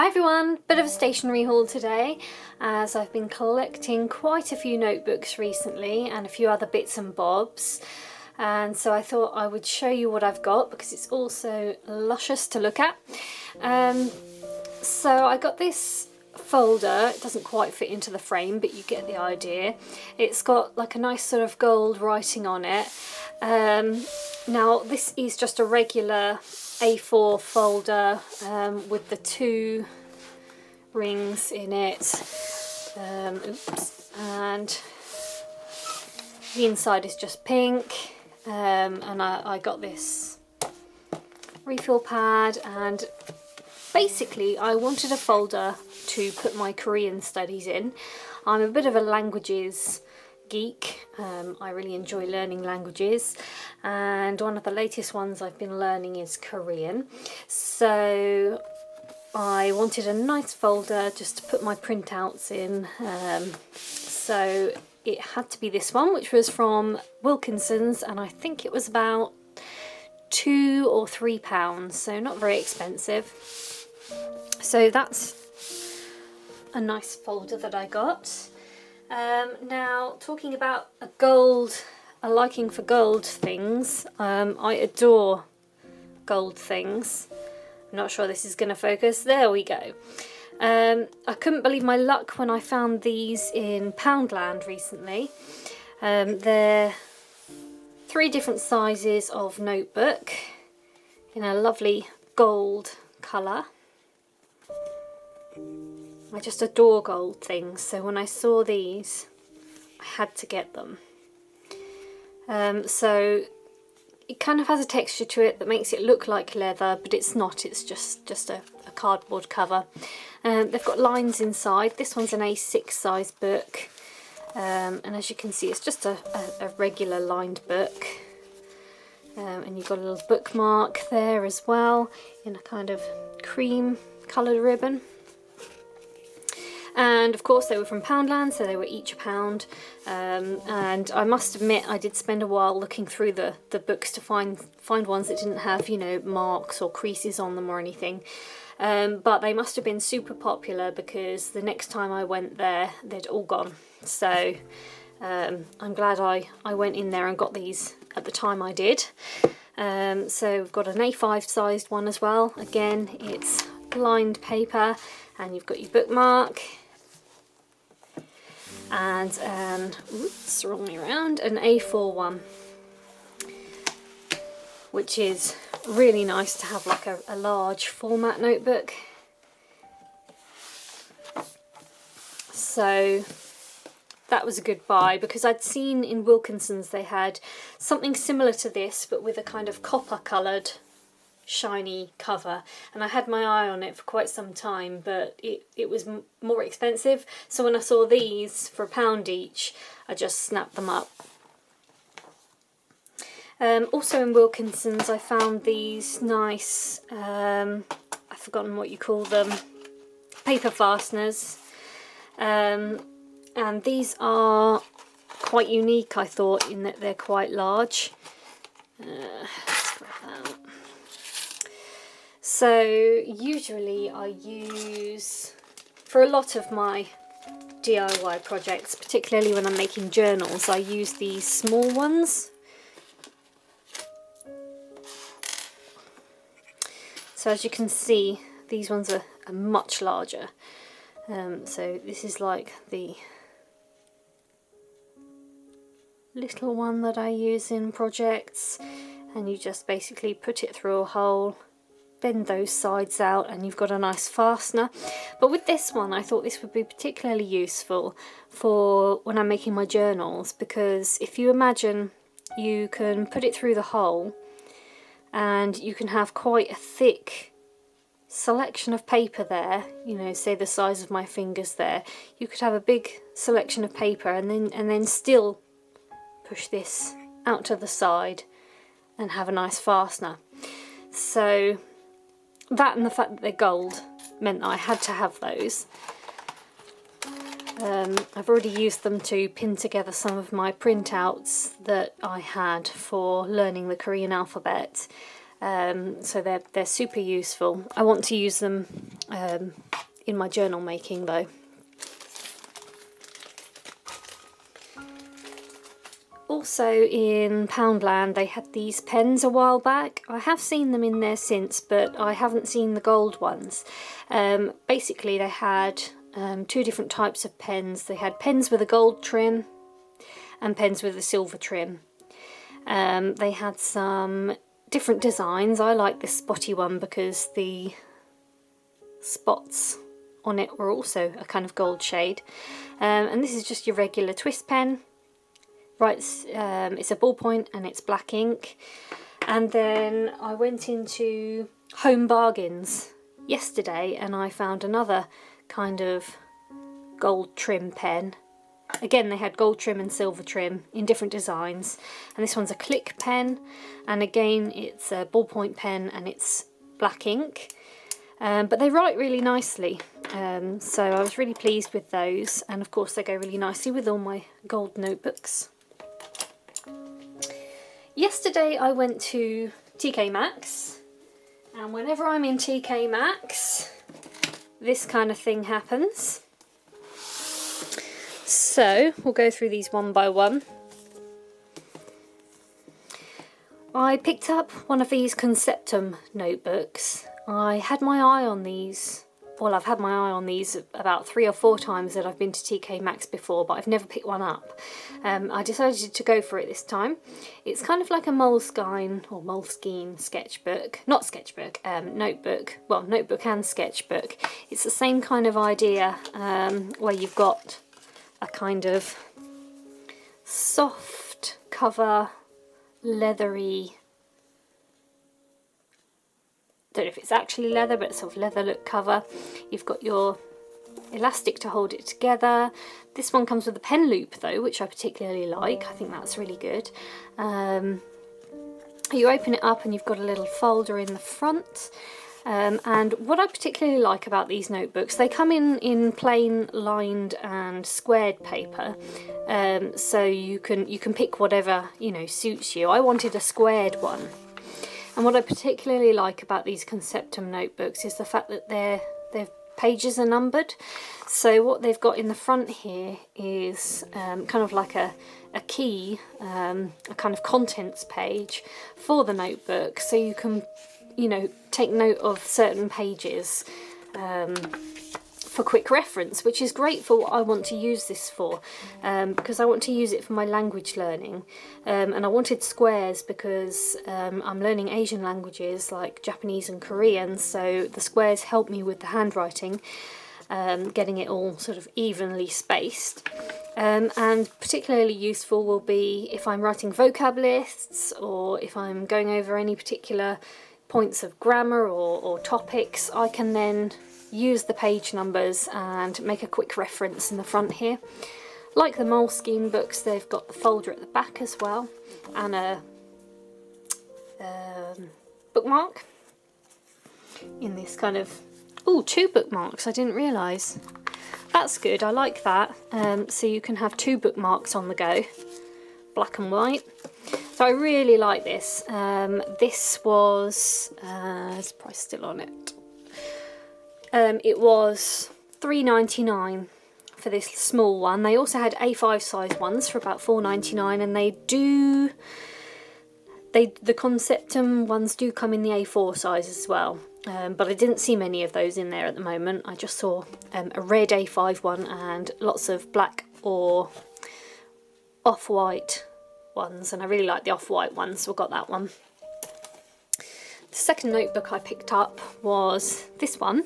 Hi everyone, bit of a stationery haul today as I've been collecting quite a few notebooks recently and a few other bits and bobs, and so I thought I would show you what I've got because it's also luscious to look at. So I got this folder. It doesn't quite fit into the frame, but you get the idea. It's got like a nice sort of gold writing on it. Now this is just a regular A4 folder with the two rings in it. Oops. And the inside is just pink, and I got this refill pad, and basically I wanted a folder to put my Korean studies in. I'm a bit of a languages geek. I really enjoy learning languages, and one of the latest ones I've been learning is Korean. So I wanted a nice folder just to put my printouts in. So it had to be this one, which was from Wilkinson's, and I think it was about £2 or £3, so not very expensive. So that's a nice folder that I got. Now, talking about a liking for gold things, I adore gold things. I'm not sure this is going to focus. There we go. I couldn't believe my luck when I found these in Poundland recently. They're 3 different sizes of notebook in a lovely gold colour. I just adore gold things, so when I saw these I had to get them. So it kind of has a texture to it that makes it look like leather, but it's not, it's just a cardboard cover. They've got lines inside. This one's an A6 size book, and as you can see it's just a regular lined book, and you've got a little bookmark there as well in a kind of cream coloured ribbon. And of course they were from Poundland, so they were each £1. And I must admit I did spend a while looking through the books to find ones that didn't have, you know, marks or creases on them or anything. But they must have been super popular because the next time I went there they'd all gone. So I'm glad I went in there and got these at the time I did. So we've got an A5 sized one as well. Again, it's lined paper, and you've got your bookmark, and oops, wrong way around, an A4 one, which is really nice to have, like a large format notebook. So that was a good buy, because I'd seen in Wilkinson's they had something similar to this but with a kind of copper coloured shiny cover, and I had my eye on it for quite some time, but it was more expensive, so when I saw these for £1 each I just snapped them up. Also in Wilkinson's I found these nice, I've forgotten what you call them, paper fasteners, and these are quite unique, I thought, in that they're quite large. Let's grab that. So usually I use, for a lot of my DIY projects, particularly when I'm making journals, I use these small ones. So as you can see, these ones are much larger. So this is like the little one that I use in projects, and you just basically put it through a hole, bend those sides out, and you've got a nice fastener. But with this one I thought this would be particularly useful for when I'm making my journals, because if you imagine, you can put it through the hole and you can have quite a thick selection of paper there, you know, say the size of my fingers there. You could have a big selection of paper and then still push this out to the side and have a nice fastener. So that, and the fact that they're gold, meant that I had to have those. I've already used them to pin together some of my printouts that I had for learning the Korean alphabet, So they're super useful. I want to use them in my journal making though. Also in Poundland they had these pens a while back. I have seen them in there since, but I haven't seen the gold ones. Basically they had two different types of pens. They had pens with a gold trim and pens with a silver trim. They had some different designs. I like this spotty one because the spots on it were also a kind of gold shade. And this is just your regular twist pen. Right, it's a ballpoint and it's black ink. And then I went into Home Bargains yesterday and I found another kind of gold trim pen. Again, they had gold trim and silver trim in different designs. And this one's a click pen, and again it's a ballpoint pen and it's black ink. But they write really nicely, so I was really pleased with those, and of course they go really nicely with all my gold notebooks. Yesterday I went to TK Maxx, and whenever I'm in TK Maxx this kind of thing happens. So we'll go through these one by one. I picked up one of these Conceptum notebooks. I had my eye on these, well, I've had my eye on these about 3 or 4 times that I've been to TK Maxx before, but I've never picked one up. I decided to go for it this time. It's kind of like a Moleskine sketchbook, not sketchbook, notebook, well, notebook and sketchbook. It's the same kind of idea, where you've got a kind of soft cover, leathery, don't know if it's actually leather, but it's sort of leather look cover. You've got your elastic to hold it together. This one comes with a pen loop though, which I particularly like. I think that's really good. You open it up and you've got a little folder in the front. And what I particularly like about these notebooks, they come in plain lined and squared paper, so you can pick whatever, you know, suits you. I wanted a squared one. And what I particularly like about these Conceptum notebooks is the fact that their pages are numbered. So what they've got in the front here is kind of like a key, a kind of contents page for the notebook, so you can, you know, take note of certain pages for quick reference, which is great for what I want to use this for, because I want to use it for my language learning, and I wanted squares because I'm learning Asian languages like Japanese and Korean, so the squares help me with the handwriting, getting it all sort of evenly spaced. And particularly useful will be if I'm writing vocab lists, or if I'm going over any particular points of grammar or topics. I can then use the page numbers and make a quick reference in the front here. Like the Moleskine books, they've got the folder at the back as well, and a bookmark in this kind of, oh, 2 bookmarks, I didn't realise. That's good, I like that. So you can have 2 bookmarks on the go, black and white. So I really like this. This was, there's the price still on it. It was $3.99 for this small one. They also had A5 size ones for about $4.99, and the Conceptum ones do come in the A4 size as well. But I didn't see many of those in there at the moment. I just saw a red A5 one and lots of black or off-white ones, and I really like the off-white ones, so I got that one. The second notebook I picked up was this one.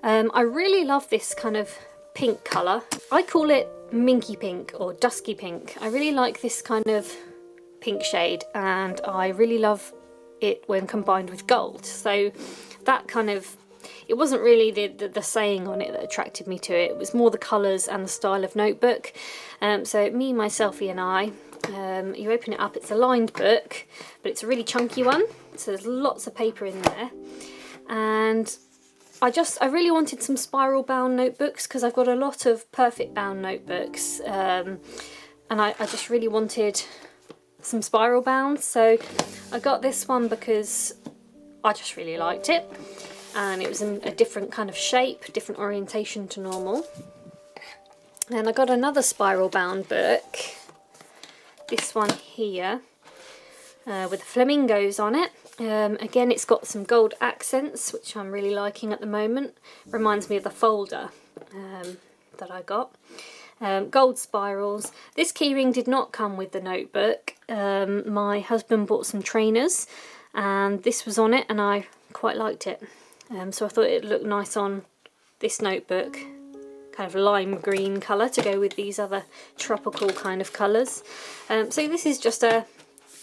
I really love this kind of pink colour. I call it minky pink or dusky pink. I really like this kind of pink shade, and I really love it when combined with gold. So that kind of, it wasn't really the saying on it that attracted me to it. It was more the colours and the style of notebook. So me, myselfie and I, you open it up, it's a lined book, but it's a really chunky one, so there's lots of paper in there. And I really wanted some spiral bound notebooks because I've got a lot of perfect bound notebooks, and I just really wanted some spiral bound. So I got this one because I just really liked it, and it was in a different kind of shape, different orientation to normal. And I got another spiral bound book, this one here, with flamingos on it. Again, it's got some gold accents, which I'm really liking at the moment. Reminds me of the folder that I got. Gold spirals. This keyring did not come with the notebook. My husband bought some trainers and this was on it, and I quite liked it. So I thought it looked nice on this notebook. Kind of lime green colour to go with these other tropical kind of colours. So this is just an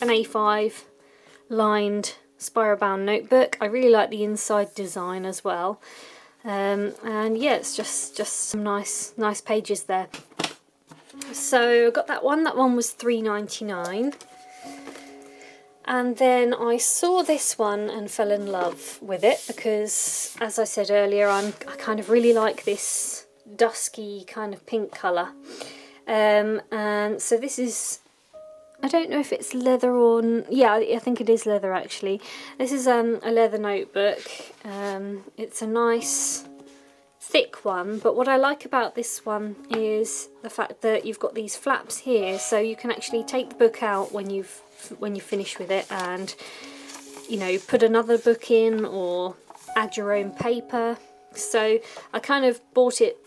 A5 lined spiral bound notebook. I really like the inside design as well. And yeah, it's just some nice pages there. So I got that one. That one was $3.99. And then I saw this one and fell in love with it because, as I said earlier, I kind of really like this dusky kind of pink colour. And so this is, I don't know if it's leather or... yeah, I think it is leather actually. This is a leather notebook. It's a nice thick one, but what I like about this one is the fact that you've got these flaps here, so you can actually take the book out when you finish with it, and you know, put another book in or add your own paper. So I kind of bought it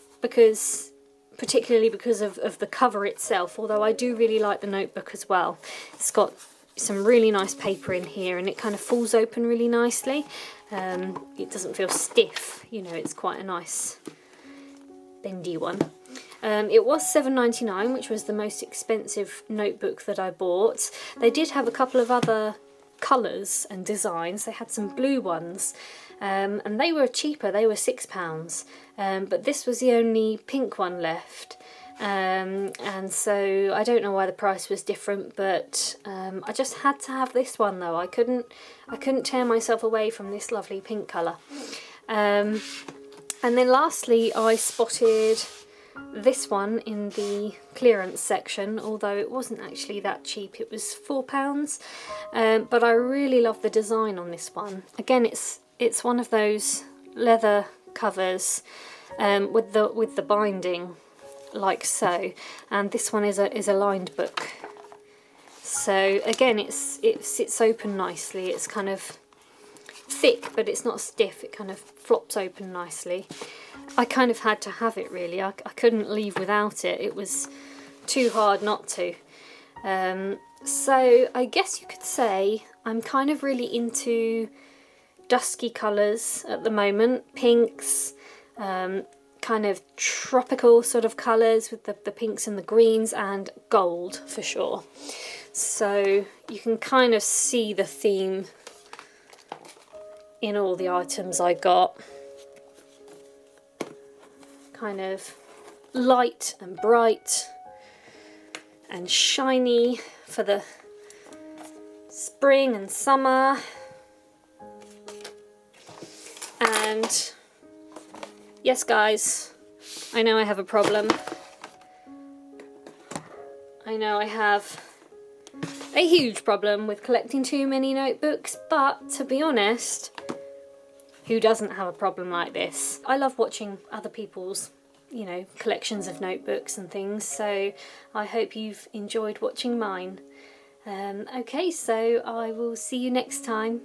particularly because of the cover itself, although I do really like the notebook as well. It's got some really nice paper in here and it kind of falls open really nicely. It doesn't feel stiff, you know, it's quite a nice bendy one. It was $7.99, which was the most expensive notebook that I bought. They did have a couple of other colours and designs. They had some blue ones, and they were cheaper, they were £6. But this was the only pink one left. And so I don't know why the price was different, but I just had to have this one though. I couldn't tear myself away from this lovely pink colour. And then lastly I spotted this one in the clearance section, although it wasn't actually that cheap. It was £4, but I really love the design on this one. Again, it's one of those leather covers with the binding like so, and this one is a lined book. So again, it sits open nicely. It's kind of thick, but it's not stiff. It kind of flops open nicely. I kind of had to have it really. I couldn't leave without it. It was too hard not to. So I guess you could say I'm kind of really into dusky colours at the moment. Pinks, kind of tropical sort of colours with the pinks and the greens, and gold for sure. So you can kind of see the theme in all the items I got. Kind of light and bright and shiny for the spring and summer. And yes guys, I know I have a problem. I know I have a huge problem with collecting too many notebooks, but to be honest, who doesn't have a problem like this? I love watching other people's, you know, collections of notebooks and things, so I hope you've enjoyed watching mine. Okay, so I will see you next time.